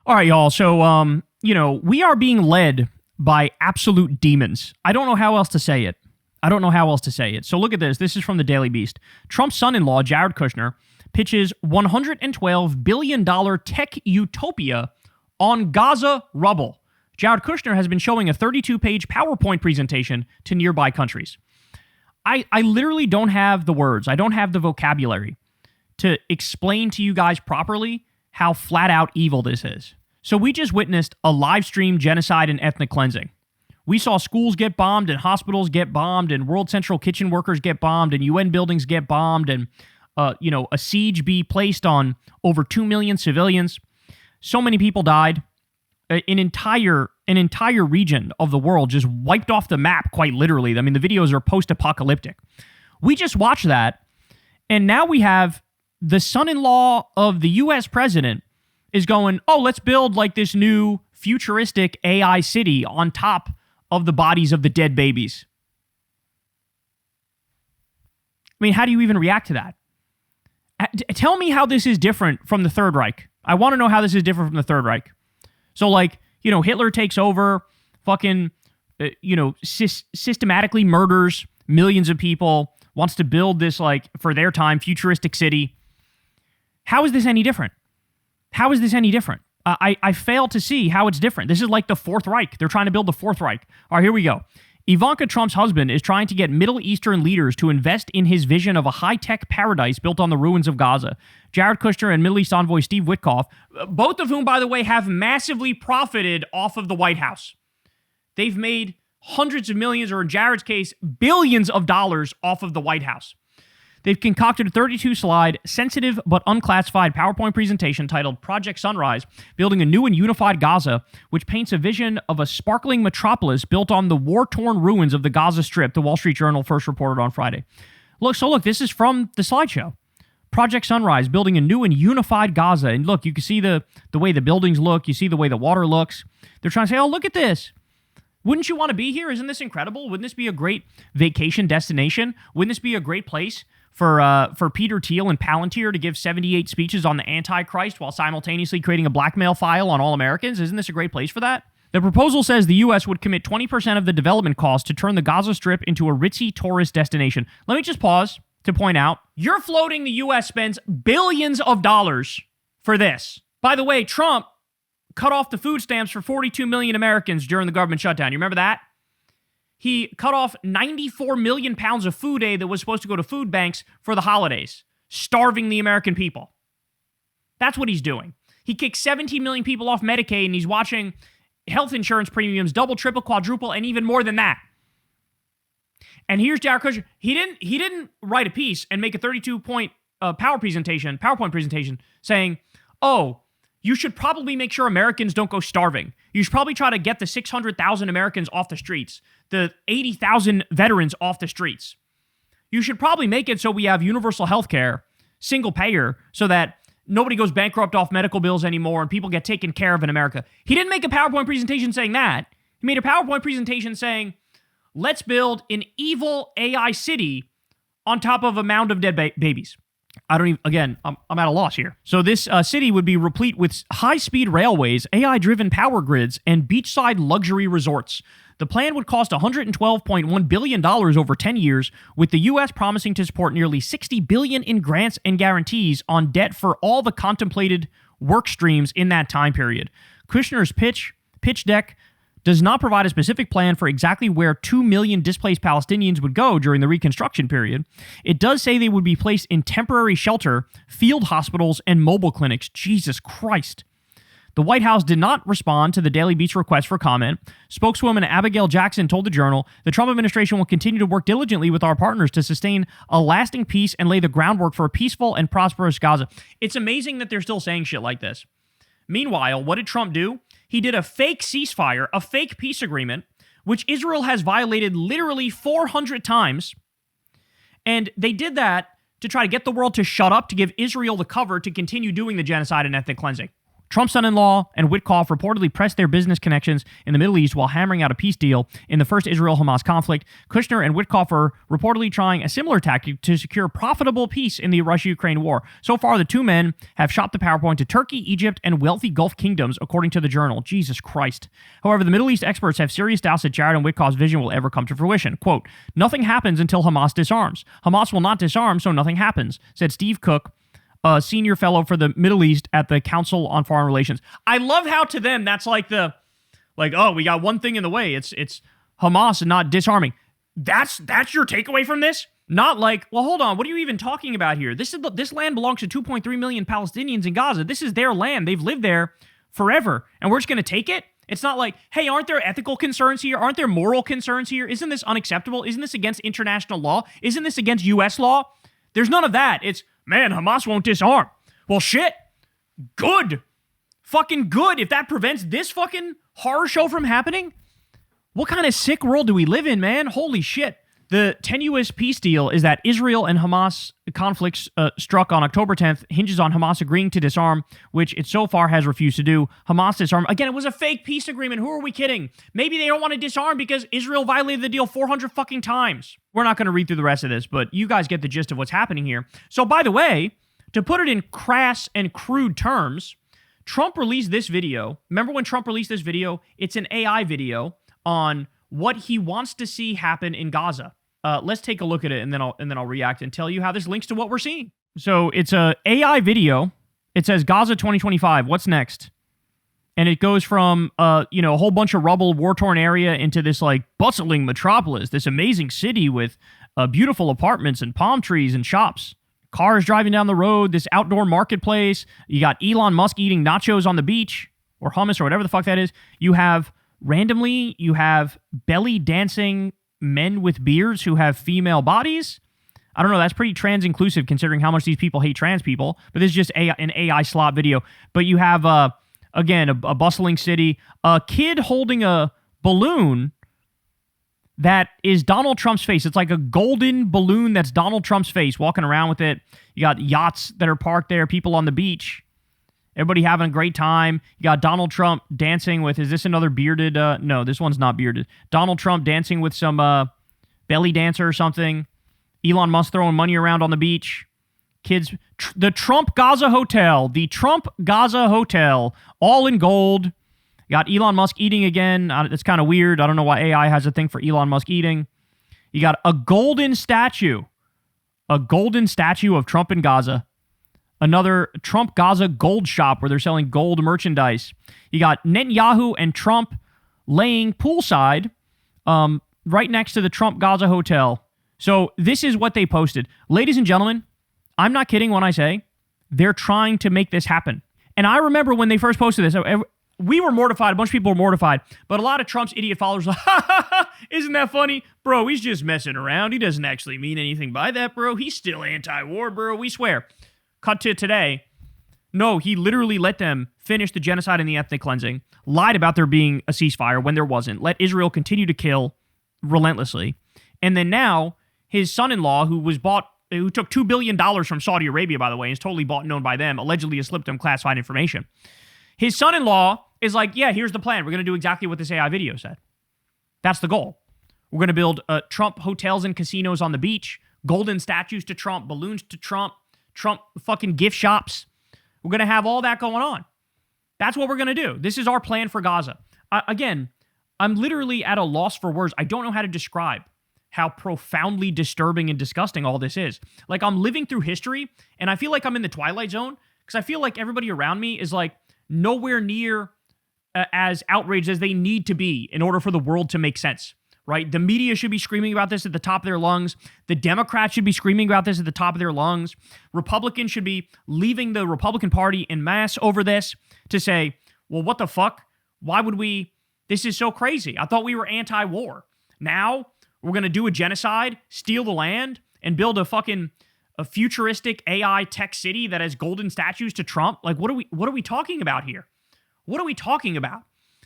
All right, y'all. So, we are being led by absolute demons. I don't know how else to say it. So look at this. This is from the Daily Beast. Trump's son-in-law, Jared Kushner, pitches $112 billion tech utopia on Gaza rubble. Jared Kushner has been showing a 32-page PowerPoint presentation to nearby countries. I literally don't have the words. I don't have the vocabulary to explain to you guys properly how flat out evil this is. So we just witnessed a live stream genocide and ethnic cleansing. We saw schools get bombed and hospitals get bombed and World Central Kitchen workers get bombed and UN buildings get bombed and, a siege be placed on over 2 million civilians. So many people died. An entire region of the world just wiped off the map, quite literally. I mean, the videos are post-apocalyptic. We just watched that, and now we have the son-in-law of the U.S. president is going, oh, let's build like this new futuristic AI city on top of the bodies of the dead babies. I mean, how do you even react to that? Tell me how this is different from the Third Reich. I want to know how this is different from the Third Reich. So, Hitler takes over, fucking, systematically murders millions of people, wants to build this, for their time, futuristic city. How is this any different? I fail to see how it's different. This is like the Fourth Reich. They're trying to build the Fourth Reich. All right, here we go. Ivanka Trump's husband is trying to get Middle Eastern leaders to invest in his vision of a high-tech paradise built on the ruins of Gaza. Jared Kushner and Middle East envoy Steve Witkoff, both of whom, by the way, have massively profited off of the White House. They've made hundreds of millions, or in Jared's case, billions of dollars off of the White House. They've concocted a 32-slide, sensitive but unclassified PowerPoint presentation titled Project Sunrise, building a new and unified Gaza, which paints a vision of a sparkling metropolis built on the war-torn ruins of the Gaza Strip, the Wall Street Journal first reported on Friday. Look, this is from the slideshow. Project Sunrise, building a new and unified Gaza. And look, you can see the way the buildings look. You see the way the water looks. They're trying to say, oh, look at this. Wouldn't you want to be here? Isn't this incredible? Wouldn't this be a great vacation destination? Wouldn't this be a great place for Peter Thiel and Palantir to give 78 speeches on the Antichrist while simultaneously creating a blackmail file on all Americans? Isn't this a great place for that? The proposal says the U.S. would commit 20% of the development cost to turn the Gaza Strip into a ritzy tourist destination. Let me just pause to point out, you're floating the U.S. spends billions of dollars for this. By the way, Trump cut off the food stamps for 42 million Americans during the government shutdown. You remember that? He cut off 94 million pounds of food aid that was supposed to go to food banks for the holidays, starving the American people. That's what he's doing. He kicked 17 million people off Medicaid, and he's watching health insurance premiums double, triple, quadruple, and even more than that. And here's Jared Kushner. He didn't write a piece and make a 32-point PowerPoint presentation saying, oh, you should probably make sure Americans don't go starving. You should probably try to get the 600,000 Americans off the streets, the 80,000 veterans off the streets. You should probably make it so we have universal health care, single payer, so that nobody goes bankrupt off medical bills anymore and people get taken care of in America. He didn't make a PowerPoint presentation saying that. He made a PowerPoint presentation saying, let's build an evil AI city on top of a mound of dead babies. I'm at a loss here. So this city would be replete with high-speed railways, AI-driven power grids, and beachside luxury resorts. The plan would cost $112.1 billion over 10 years, with the U.S. promising to support nearly $60 billion in grants and guarantees on debt for all the contemplated work streams in that time period. Kushner's pitch deck does not provide a specific plan for exactly where 2 million displaced Palestinians would go during the reconstruction period. It does say they would be placed in temporary shelter, field hospitals, and mobile clinics. Jesus Christ. The White House did not respond to the Daily Beast's request for comment. Spokeswoman Abigail Jackson told the Journal, the Trump administration will continue to work diligently with our partners to sustain a lasting peace and lay the groundwork for a peaceful and prosperous Gaza. It's amazing that they're still saying shit like this. Meanwhile, what did Trump do? He did a fake ceasefire, a fake peace agreement, which Israel has violated literally 400 times. And they did that to try to get the world to shut up, to give Israel the cover to continue doing the genocide and ethnic cleansing. Trump's son-in-law and Witkoff reportedly pressed their business connections in the Middle East while hammering out a peace deal in the first Israel-Hamas conflict. Kushner and Witkoff are reportedly trying a similar tactic to secure profitable peace in the Russia-Ukraine war. So far, the two men have shopped the PowerPoint to Turkey, Egypt, and wealthy Gulf kingdoms, according to the Journal. Jesus Christ. However, the Middle East experts have serious doubts that Jared and Witkoff's vision will ever come to fruition. Quote, nothing happens until Hamas disarms. Hamas will not disarm, so nothing happens, said Steve Cook, a senior fellow for the Middle East at the Council on Foreign Relations. I love how to them that's like oh, we got one thing in the way. It's Hamas and not disarming. That's your takeaway from this? Not like, well, hold on, what are you even talking about here? This land belongs to 2.3 million Palestinians in Gaza. This is their land. They've lived there forever, and we're just going to take it? It's not like, hey, aren't there ethical concerns here? Aren't there moral concerns here? Isn't this unacceptable? Isn't this against international law? Isn't this against U.S. law? There's none of that. It's, man, Hamas won't disarm. Well, shit. Good. Fucking good. If that prevents this fucking horror show from happening, what kind of sick world do we live in, man? Holy shit. The tenuous peace deal is that Israel and Hamas conflicts struck on October 10th hinges on Hamas agreeing to disarm, which it so far has refused to do. Hamas disarm. Again, it was a fake peace agreement. Who are we kidding? Maybe they don't want to disarm because Israel violated the deal 400 fucking times. We're not going to read through the rest of this, but you guys get the gist of what's happening here. So, by the way, to put it in crass and crude terms, Trump released this video. Remember when Trump released this video? It's an AI video on what he wants to see happen in Gaza. Let's take a look at it, and then I'll react and tell you how this links to what we're seeing. So it's a AI video. It says Gaza 2025. What's next? And it goes from a whole bunch of rubble, war-torn area into this like bustling metropolis, this amazing city with beautiful apartments and palm trees and shops. Cars driving down the road, this outdoor marketplace. You got Elon Musk eating nachos on the beach or hummus or whatever the fuck that is. You have belly dancing men with beards who have female bodies. I don't know. That's pretty trans-inclusive considering how much these people hate trans people. But this is just an AI slop video. But you have, again, a bustling city. A kid holding a balloon that is Donald Trump's face. It's like a golden balloon that's Donald Trump's face, walking around with it. You got yachts that are parked there, people on the beach. Everybody having a great time. You got Donald Trump dancing with, is this another bearded? No, this one's not bearded. Donald Trump dancing with some belly dancer or something. Elon Musk throwing money around on the beach. Kids, the Trump Gaza Hotel. The Trump Gaza Hotel. All in gold. You got Elon Musk eating again. It's kind of weird. I don't know why AI has a thing for Elon Musk eating. You got a golden statue. A golden statue of Trump in Gaza. Another Trump Gaza gold shop where they're selling gold merchandise. You got Netanyahu and Trump laying poolside right next to the Trump Gaza Hotel. So this is what they posted. Ladies and gentlemen, I'm not kidding when I say they're trying to make this happen. And I remember when they first posted this, we were mortified. A bunch of people were mortified. But a lot of Trump's idiot followers were like, ha, ha, ha, isn't that funny? Bro, he's just messing around. He doesn't actually mean anything by that, bro. He's still anti-war, bro. We swear. Cut to today. No, he literally let them finish the genocide and the ethnic cleansing, lied about there being a ceasefire when there wasn't, let Israel continue to kill relentlessly. And then now, his son-in-law, who took $2 billion from Saudi Arabia, by the way, is totally bought and known by them, allegedly has slipped them classified information. His son-in-law is like, yeah, here's the plan. We're going to do exactly what this AI video said. That's the goal. We're going to build Trump hotels and casinos on the beach, golden statues to Trump, balloons to Trump fucking gift shops. We're going to have all that going on. That's what we're going to do. This is our plan for Gaza. Again, I'm literally at a loss for words. I don't know how to describe how profoundly disturbing and disgusting all this is. Like, I'm living through history, and I feel like I'm in the Twilight Zone, because I feel like everybody around me is, like, nowhere near as outraged as they need to be in order for the world to make sense. Right? The media should be screaming about this at the top of their lungs. The Democrats should be screaming about this at the top of their lungs. Republicans should be leaving the Republican Party en masse over this to say, well, what the fuck? Why would we? This is so crazy. I thought we were anti-war. Now we're going to do a genocide, steal the land, and build a futuristic AI tech city that has golden statues to Trump. Like, what are we talking about here? What are we talking about?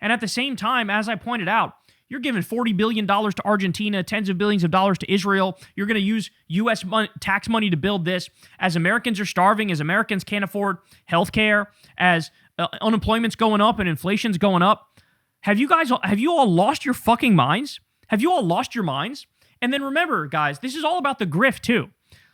And at the same time, as I pointed out, you're giving $40 billion to Argentina, tens of billions of dollars to Israel. You're going to use U.S. tax money to build this. As Americans are starving, as Americans can't afford health care, as unemployment's going up and inflation's going up. Have you all lost your fucking minds? Have you all lost your minds? And then remember, guys, this is all about the grift too.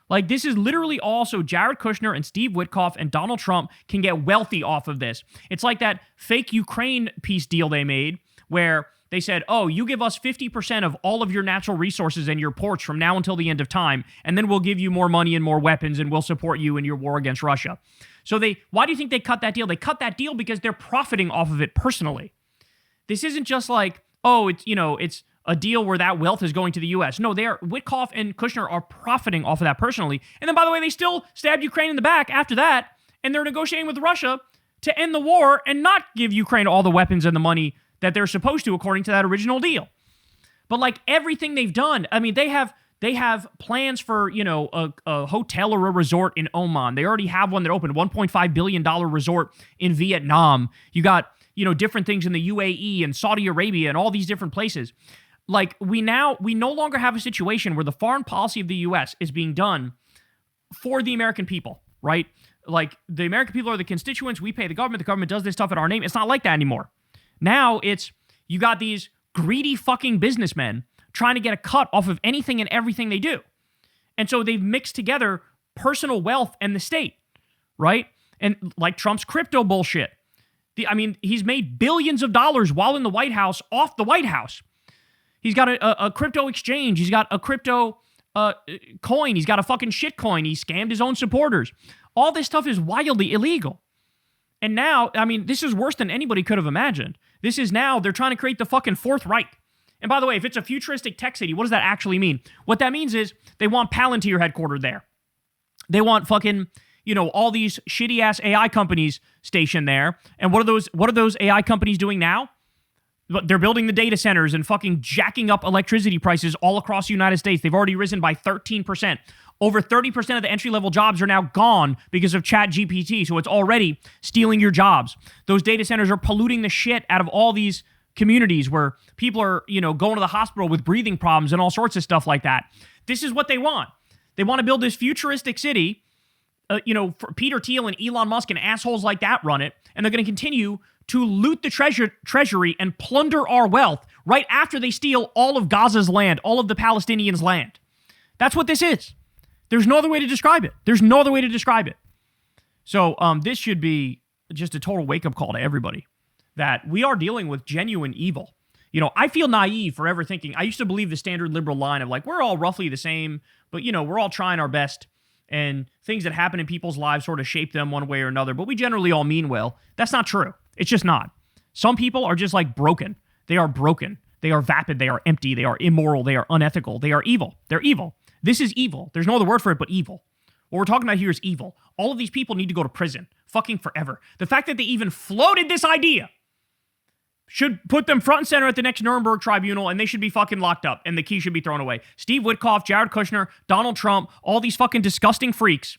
Like, this is literally also Jared Kushner and Steve Witkoff and Donald Trump can get wealthy off of this. It's like that fake Ukraine peace deal they made where they said, oh, you give us 50% of all of your natural resources and your ports from now until the end of time, and then we'll give you more money and more weapons, and we'll support you in your war against Russia. So why do you think they cut that deal? They cut that deal because they're profiting off of it personally. This isn't just like, oh, it's a deal where that wealth is going to the U.S. No, Witkoff and Kushner are profiting off of that personally. And then, by the way, they still stabbed Ukraine in the back after that, and they're negotiating with Russia to end the war and not give Ukraine all the weapons and the money that they're supposed to according to that original deal. But like everything they've done, I mean, they have plans for, a hotel or a resort in Oman. They already have one that opened, $1.5 billion resort in Vietnam. You got, different things in the UAE and Saudi Arabia and all these different places. Like, we no longer have a situation where the foreign policy of the U.S. is being done for the American people, right? Like, the American people are the constituents. We pay the government does this stuff in our name. It's not like that anymore. Now you got these greedy fucking businessmen trying to get a cut off of anything and everything they do. And so they've mixed together personal wealth and the state, right? And like Trump's crypto bullshit. He's made billions of dollars while in the White House off the White House. He's got a crypto exchange. He's got a crypto coin. He's got a fucking shit coin. He scammed his own supporters. All this stuff is wildly illegal. And now, this is worse than anybody could have imagined. This is now, they're trying to create the fucking Fourth Reich. And by the way, if it's a futuristic tech city, what does that actually mean? What that means is they want Palantir headquartered there. They want fucking, all these shitty-ass AI companies stationed there. And what are those AI companies doing now? They're building the data centers and fucking jacking up electricity prices all across the United States. They've already risen by 13%. Over 30% of the entry-level jobs are now gone because of ChatGPT, so it's already stealing your jobs. Those data centers are polluting the shit out of all these communities where people are, going to the hospital with breathing problems and all sorts of stuff like that. This is what they want. They want to build this futuristic city, for Peter Thiel and Elon Musk and assholes like that run it, and they're going to continue to loot the treasury and plunder our wealth right after they steal all of Gaza's land, all of the Palestinians' land. That's what this is. There's no other way to describe it. So this should be just a total wake-up call to everybody that we are dealing with genuine evil. I feel naive forever thinking, I used to believe the standard liberal line of like, we're all roughly the same, but we're all trying our best, and things that happen in people's lives sort of shape them one way or another, but we generally all mean well. That's not true. It's just not. Some people are just like broken. They are broken. They are vapid. They are empty. They are immoral. They are unethical. They are evil. They're evil. This is evil. There's no other word for it but evil. What we're talking about here is evil. All of these people need to go to prison. Fucking forever. The fact that they even floated this idea should put them front and center at the next Nuremberg tribunal, and they should be fucking locked up, and the key should be thrown away. Steve Witkoff, Jared Kushner, Donald Trump, all these fucking disgusting freaks.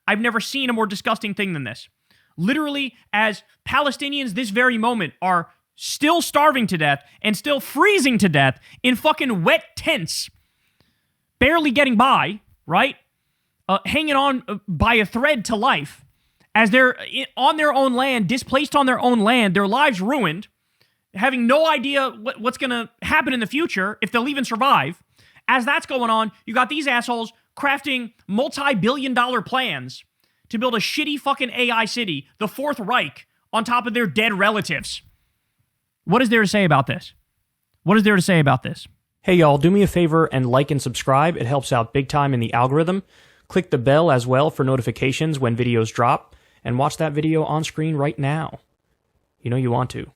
I've never seen a more disgusting thing than this. Literally, as Palestinians this very moment are still starving to death and still freezing to death in fucking wet tents, barely getting by, right? Hanging on by a thread to life, as they're on their own land, displaced on their own land, their lives ruined, having no idea what's going to happen in the future, if they'll even survive. As that's going on, you got these assholes crafting multi-billion-dollar plans to build a shitty fucking AI city, the Fourth Reich, on top of their dead relatives. What is there to say about this? Hey, y'all, do me a favor and like and subscribe. It helps out big time in the algorithm. Click the bell as well for notifications when videos drop, and watch that video on screen right now. You know you want to.